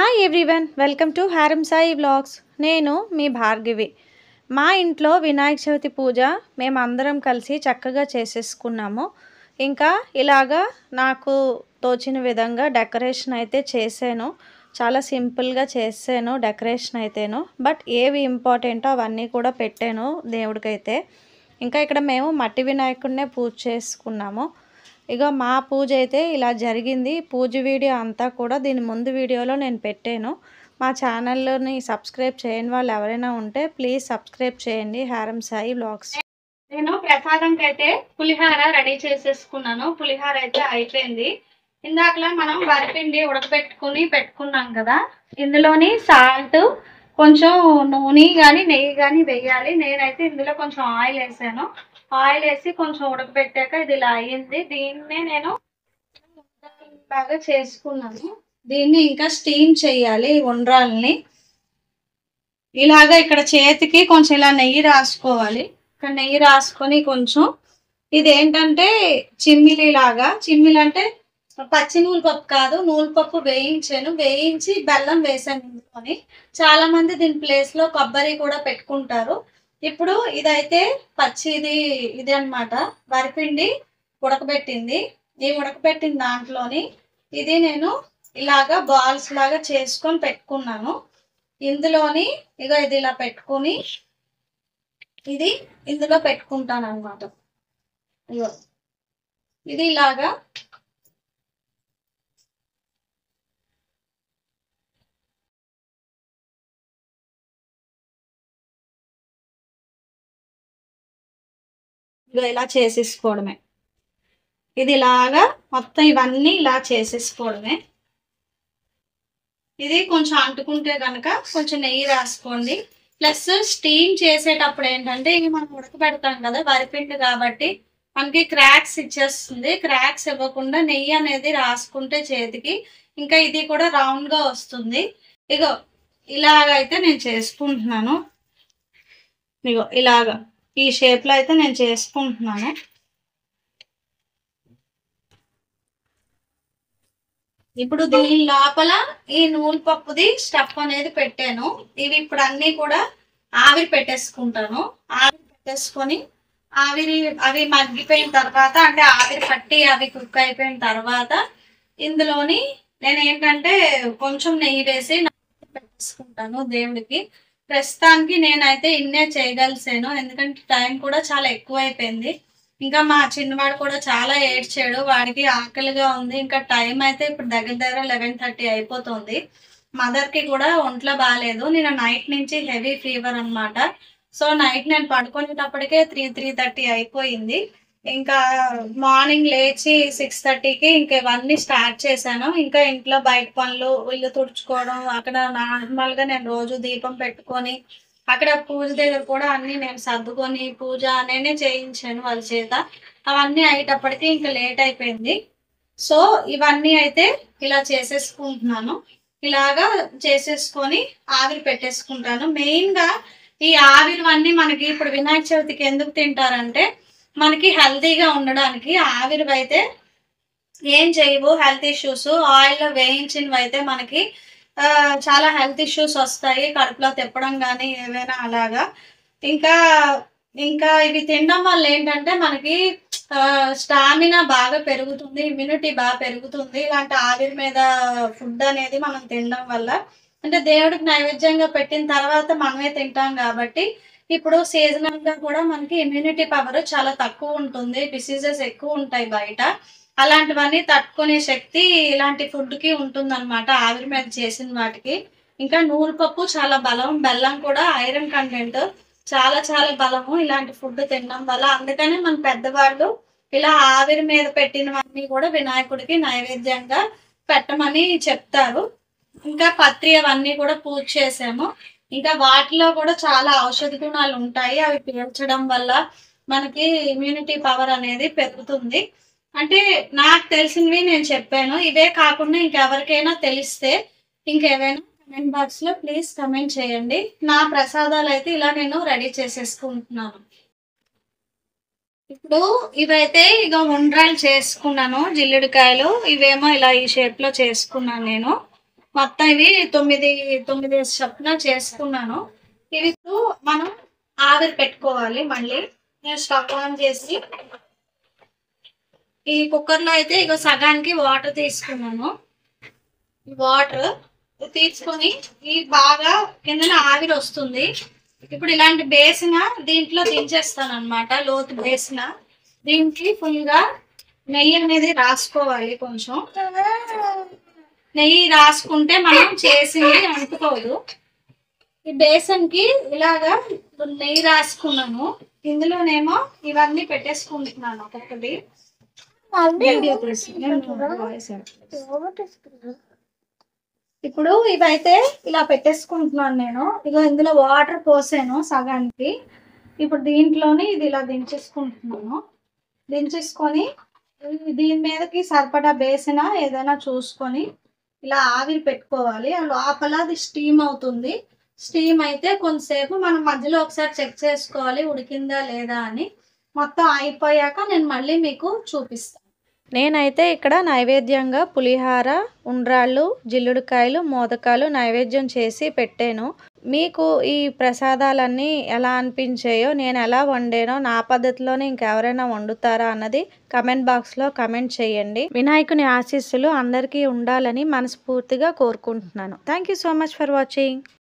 Hi everyone, welcome to హారం Sai vlogs. నేను మీ భార్గవి. మా ఇంట్లో వినాయక చవితి పూజ మేమందరం కలిసి చక్కగా చేసేసుకున్నాము. ఇంకా ఇలాగా నాకు తోచిన విధంగా డెకరేషన్ అయితే చేశాను. చాలా సింపుల్గా చేశాను డెకరేషన్ అయితేను. బట్ ఏవి ఇంపార్టెంటో అవన్నీ కూడా పెట్టాను దేవుడికైతే. ఇంకా ఇక్కడ మేము మట్టి వినాయకుడినే పూజ చేసుకున్నాము. ఇక మా పూజ అయితే ఇలా జరిగింది. పూజ వీడియో అంతా కూడా దీని ముందు వీడియోలో నేను పెట్టాను. మా ఛానల్లోని సబ్స్క్రైబ్ చేయని వాళ్ళు ఎవరైనా ఉంటే ప్లీజ్ సబ్స్క్రైబ్ చేయండి, హారం సాయి వ్లాగ్స్. నేను ప్రసాదంకి అయితే పులిహార రెడీ చేసేసుకున్నాను. పులిహార అయితే అయిపోయింది. ఇందాకలా మనం వరిపిండి ఉడకబెట్టుకుని పెట్టుకున్నాం కదా, ఇందులోని సాల్ట్, కొంచెం నూనె కానీ నెయ్యి కానీ వేయాలి. నేనైతే ఇందులో కొంచెం ఆయిల్ వేసాను. ఆయిల్ వేసి కొంచెం ఉడకబెట్టాక ఇది ఇలా అయ్యింది. దీన్నే నేను బాగా చేసుకున్నాను. దీన్ని ఇంకా స్టీమ్ చేయాలి ఉండ్రాలని. ఇలాగా ఇక్కడ చేతికి కొంచెం ఇలా నెయ్యి రాసుకోవాలి. ఇక్కడ నెయ్యి రాసుకొని కొంచెం ఇదేంటంటే చిమ్మిలి లాగా. చిమ్మిలి అంటే పచ్చి నూలుపప్పు కాదు, నూలుపప్పు వేయించాను. వేయించి బెల్లం వేసాను ఇందులోని. చాలా మంది దీని ప్లేస్ లో కొబ్బరి కూడా పెట్టుకుంటారు. ఇప్పుడు ఇదైతే పచ్చిది, ఇది అన్నమాట వరిపిండి ఉడకబెట్టింది. ఈ ఉడకబెట్టిన దాంట్లోని ఇది నేను ఇలాగా బాల్స్ లాగా చేసుకొని పెట్టుకున్నాను. ఇందులోని ఇగో ఇది ఇలా పెట్టుకుని ఇది ఇందులో పెట్టుకుంటాను అన్నమాట. ఇగో ఇది ఇలాగా ఇలా చేసేసుకోవడమే. ఇది ఇలాగా మొత్తం ఇవన్నీ ఇలా చేసేసుకోవడమే. ఇది కొంచెం అంటుకుంటే కనుక కొంచెం నెయ్యి రాసుకోండి. ప్లస్ స్టీమ్ చేసేటప్పుడు ఏంటంటే ఇవి మనం ఉడకబెడతాం కదా వరిపిండి కాబట్టి మనకి క్రాక్స్ ఇచ్చేస్తుంది. క్రాక్స్ ఇవ్వకుండా నెయ్యి అనేది రాసుకుంటే చేతికి ఇంకా ఇది కూడా రౌండ్ గా వస్తుంది. ఇగో ఇలాగైతే నేను చేసుకుంటున్నాను. ఇగో ఇలాగా ఈ షేప్ లో అయితే నేను చేసుకుంటున్నాను. ఇప్పుడు దీని లోపల ఈ నూనెపప్పుది స్టఫ్ అనేది పెట్టాను. ఇవి ఇప్పుడు అన్ని కూడా ఆవిరి పెట్టేసుకుంటాను. ఆవిరి పెట్టేసుకొని అవి మగ్గిపోయిన తర్వాత, అంటే ఆవిరి పట్టి అవి కుక్ అయిపోయిన తర్వాత ఇందులోని నేను ఏంటంటే కొంచెం నెయ్యి వేసి పెట్టేసుకుంటాను దేవుడికి. ప్రస్తుతానికి నేనైతే ఇన్నే చేయగలిసాను, ఎందుకంటే టైం కూడా చాలా ఎక్కువ అయిపోయింది. ఇంకా మా చిన్నవాడు కూడా చాలా ఏడ్చాడు, వాడికి ఆకలిగా ఉంది. ఇంకా టైం అయితే ఇప్పుడు దగ్గర దగ్గర 11:30 అయిపోతుంది. మదర్ కి కూడా ఒంట్లో బాగాలేదు. నేను నైట్ నుంచి హెవీ ఫీవర్ అన్నమాట. సో నైట్ నేను పడుకునేటప్పటికే 3:30 అయిపోయింది. ఇంకా మార్నింగ్ లేచి 6:30కి ఇంకా ఇవన్నీ స్టార్ట్ చేశాను. ఇంకా ఇంట్లో బయట పనులు, ఇల్లు తుడుచుకోవడం, అక్కడ నార్మల్ గా నేను రోజు దీపం పెట్టుకొని అక్కడ పూజ దగ్గర కూడా అన్ని నేను సర్దుకొని పూజ నేనే చేయించాను వాళ్ళ చేత. అవన్నీ అయ్యేటప్పటికి ఇంకా లేట్ అయిపోయింది. సో ఇవన్నీ అయితే ఇలా చేసేసుకుంటున్నాను. ఇలాగా చేసేసుకొని ఆవిరి పెట్టేసుకుంటాను. మెయిన్ గా ఈ ఆవిరివన్నీ మనకి ఇప్పుడు వినాయక చవితికి ఎందుకు తింటారంటే మనకి హెల్తీగా ఉండడానికి. ఆవిరివి అయితే ఏం చేయవు హెల్త్ ఇష్యూస్. ఆయిల్లో వేయించినవి అయితే మనకి చాలా హెల్త్ ఇష్యూస్ వస్తాయి, కడుపులో తిప్పడం కానీ ఏవైనా అలాగా. ఇంకా ఇంకా ఇవి తినడం వల్ల ఏంటంటే మనకి స్టామినా బాగా పెరుగుతుంది, ఇమ్యూనిటీ బాగా పెరుగుతుంది. ఇలాంటి ఆవిరి మీద ఫుడ్ అనేది మనం తినడం వల్ల, అంటే దేవుడికి నైవేద్యంగా పెట్టిన తర్వాత మనమే తింటాం కాబట్టి ఇప్పుడు సీజనల్ గా కూడా మనకి ఇమ్యూనిటీ పవర్ చాలా తక్కువ ఉంటుంది, డిసీజెస్ ఎక్కువ ఉంటాయి బయట. అలాంటివన్నీ తట్టుకునే శక్తి ఇలాంటి ఫుడ్ కి ఉంటుంది అనమాట, ఆవిరి మీద చేసిన వాటికి. ఇంకా నూనెపప్పు చాలా బలం, బెల్లం కూడా ఐరన్ కంటెంట్ చాలా చాలా బలము ఇలాంటి ఫుడ్ తినడం వల్ల. అందుకనే మన పెద్దవాళ్ళు ఇలా ఆవిరి మీద పెట్టినవన్నీ కూడా వినాయకుడికి నైవేద్యంగా పెట్టమని చెప్తారు. ఇంకా పత్రి అవన్నీ కూడా పూజ చేసాము. ఇంకా వాటిలో కూడా చాలా ఔషధ గుణాలు ఉంటాయి. అవి పీల్చడం వల్ల మనకి ఇమ్యూనిటీ పవర్ అనేది పెరుగుతుంది. అంటే నాకు తెలిసినవి నేను చెప్పాను. ఇవే కాకుండా ఇంకెవరికైనా తెలిస్తే ఇంకేవైనా కమెంట్ బాక్స్ లో ప్లీజ్ కమెంట్ చేయండి. నా ప్రసాదాలు అయితే ఇలా నేను రెడీ చేసేసుకుంటున్నాను. ఇప్పుడు ఇవైతే ఇక ఉండ్రాలు చేసుకున్నాను, జిల్లుడికాయలు. ఇవేమో ఇలా ఈ షేప్ లో చేసుకున్నాను నేను. మొత్తం ఇవి 9 చొప్పున చేసుకున్నాను. ఇవి ఇప్పుడు మనం ఆవిరి పెట్టుకోవాలి. మళ్ళీ నేను స్టవ్ ఆన్ చేసి ఈ కుక్కర్లో అయితే ఇక సగానికి వాటర్ తీసుకున్నాను. వాటర్ తీసుకొని ఈ బాగా కిందన ఆవిరి వస్తుంది. ఇప్పుడు ఇలాంటి బేసిన దీంట్లో దించేస్తాను అనమాట. లోతు బేసిన దీనికి ఫుల్గా నెయ్యి అనేది రాసుకోవాలి. కొంచెం నెయ్యి రాసుకుంటే మనం చేసింది అంటుకోదు. ఈ బేసన్ కి ఇలాగా నెయ్యి రాసుకున్నాను. ఇందులోనేమో ఇవన్నీ పెట్టేసుకుంటున్నాను ఒక్కొక్కటి. ఇప్పుడు ఇవైతే ఇలా పెట్టేసుకుంటున్నాను నేను. ఇగో ఇందులో వాటర్ పోసాను సగానికి. ఇప్పుడు దీంట్లోని ఇది ఇలా దించేసుకుంటున్నాను. దించేసుకొని దీని మీదకి సరిపడా బేసిన ఏదైనా చూసుకొని ఇలా ఆవిరి పెట్టుకోవాలి. ఆ లోపల అది స్టీమ్ అవుతుంది. స్టీమ్ అయితే కొంతసేపు మనం మధ్యలో ఒకసారి చెక్ చేసుకోవాలి ఉడికిందా లేదా అని. మొత్తం అయిపోయాక నేను మళ్ళీ మీకు చూపిస్తాను. నేనైతే ఇక్కడ నైవేద్యంగా పులిహార, ఉండ్రాళ్ళు, జిల్లుడుకాయలు, మోదకాలు నైవేద్యం చేసి పెట్టాను. మీకు ఈ ప్రసాదాలన్నీ ఎలా అనిపించాయో, నేను ఎలా వండానో, నా పద్ధతిలోనే ఇంకెవరైనా వండుతారా అన్నది కమెంట్ బాక్స్లో కమెంట్ చేయండి. వినాయకుని ఆశీస్సులు అందరికీ ఉండాలని మనస్ఫూర్తిగా కోరుకుంటున్నాను. Thank you so much for watching.